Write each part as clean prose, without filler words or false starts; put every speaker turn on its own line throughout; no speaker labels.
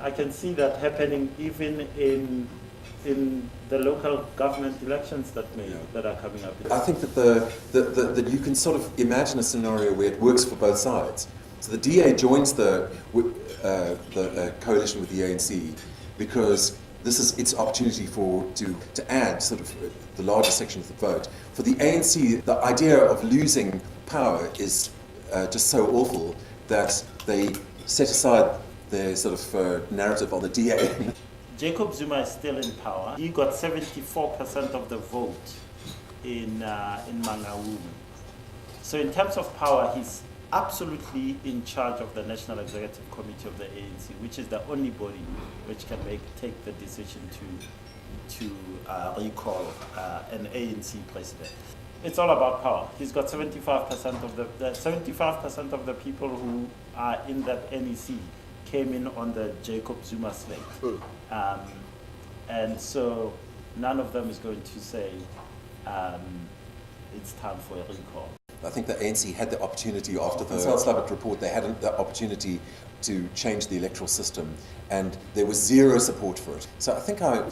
I can see that happening even in the local government elections that are coming up.
I think that you can sort of imagine a scenario where it works for both sides. So the DA joins the coalition with the ANC because this is its opportunity to add sort of the larger section of the vote. For the ANC, the idea of losing power is just so awful that they set aside their sort of narrative on the DA.
Jacob Zuma is still in power. He got 74% of the vote in Mangaung. So in terms of power, he's absolutely in charge of the National Executive Committee of the ANC, which is the only body which can take the decision to recall an ANC president. It's all about power. He's got 75% of the 75% of the people who are in that NEC came in on the Jacob Zuma slate. And so none of them is going to say it's time for a recall.
I think the ANC had the opportunity after the Slavic report, they had the opportunity to change the electoral system, and there was zero support for it. So I think our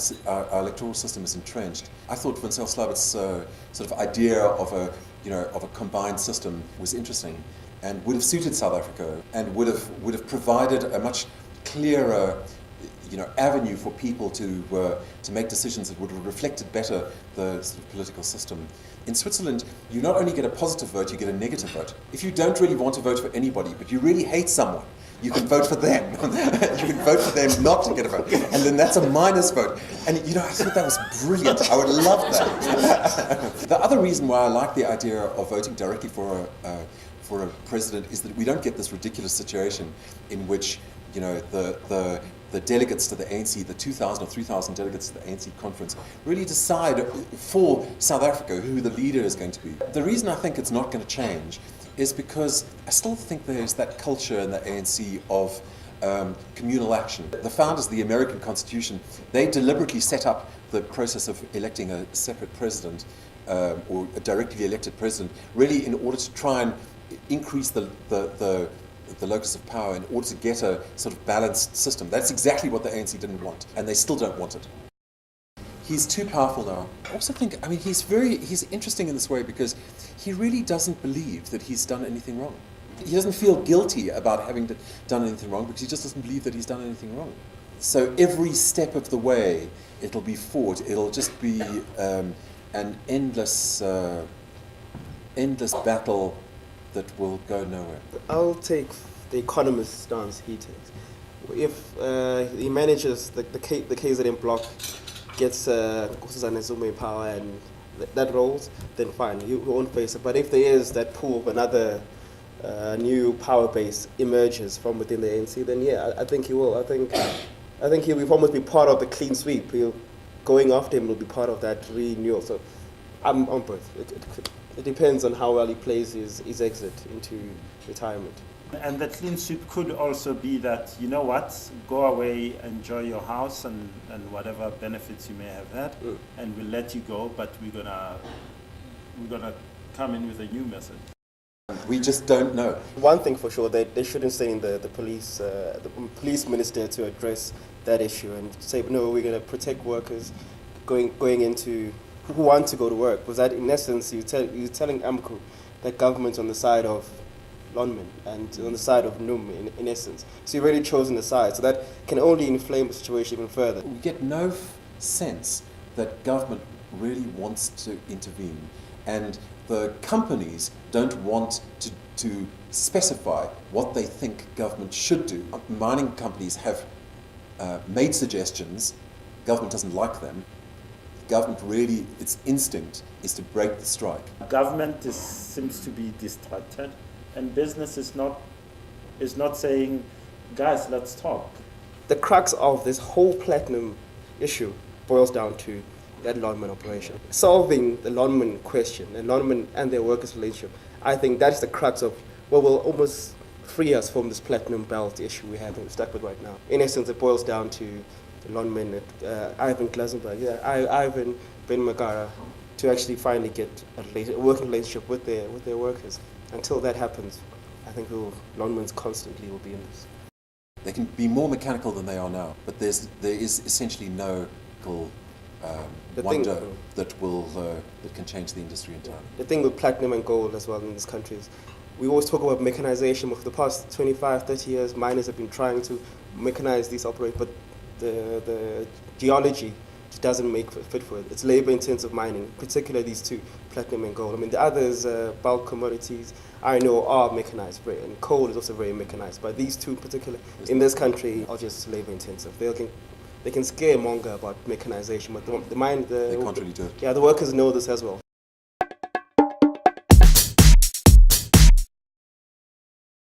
electoral system is entrenched. I thought Vincel Slavic's sort of idea of a combined system was interesting and would have suited South Africa and would have provided a much clearer avenue for people to make decisions that would have reflected better the sort of political system. In Switzerland, you not only get a positive vote, you get a negative vote. If you don't really want to vote for anybody, but you really hate someone, you can vote for them. You can vote for them not to get a vote. And then that's a minus vote. And I thought that was brilliant. I would love that. The other reason why I like the idea of voting directly for a president is that we don't get this ridiculous situation in which the delegates to the ANC, the 2,000 or 3,000 delegates to the ANC conference, really decide for South Africa who the leader is going to be. The reason I think it's not going to change is because I still think there's that culture in the ANC of communal action. The founders of the American Constitution, they deliberately set up the process of electing a separate president or a directly elected president, really in order to try and increase the locus of power in order to get a sort of balanced system. That's exactly what the ANC didn't want, and they still don't want it. He's too powerful now. I also think, he's interesting in this way because he really doesn't believe that he's done anything wrong. He doesn't feel guilty about having done anything wrong because he just doesn't believe that he's done anything wrong. So every step of the way, it'll be fought. It'll just be an endless battle that will go nowhere.
I'll take the economist stance he takes. If he manages the KZN bloc, gets Zuma in power and that rolls, then fine, you won't face it. But if there is that pool of another new power base emerges from within the ANC, then yeah, I think he will. I think he will almost be part of the clean sweep. Going after him will be part of that renewal. So I'm on both. It depends on how well he plays his exit into retirement.
And the clean sweep could also be that, go away, enjoy your house and whatever benefits you may have had, and we'll let you go, but we're gonna come in with a new message.
We just don't know.
One thing for sure, they shouldn't send in the police minister to address that issue and say, no, we're going to protect workers going into who want to go to work. Because that, in essence, you're telling AMCU that government's on the side of Lonmin and on the side of NUM, in essence. So you've already chosen the side. So that can only inflame the situation even further.
We get no sense that government really wants to intervene. And the companies don't want to specify what they think government should do. Mining companies have made suggestions. Government doesn't like them. Government really, its instinct is to break the strike.
Government seems to be distracted, and business is not saying, guys, let's talk.
The crux of this whole platinum issue boils down to that Lonmin operation. Solving the Lonmin question, the Lonmin and their workers' relationship, I think that's the crux of what will almost free us from this platinum belt issue we have stuck with right now. In essence, it boils down to Lonmin, Ivan Glasenberg, Ivan Ben Magara, to actually finally get a working relationship with their workers. Until that happens, I think Lonmin's constantly will be in this.
They can be more mechanical than they are now, but there is essentially no wonder that can change the industry entirely.
The thing with platinum and gold as well in this country is we always talk about mechanization. For the past 25, 30 years, miners have been trying to mechanize these operations, but the geology just doesn't make fit for it. It's labor-intensive mining, particularly these two, platinum and gold. I mean, the others, bulk commodities, iron ore are mechanized, and coal is also very mechanized. But these two, in particular, in this country, are just labor-intensive. They can scaremonger about mechanization, but
they can't really do it.
Yeah, the workers know this as well.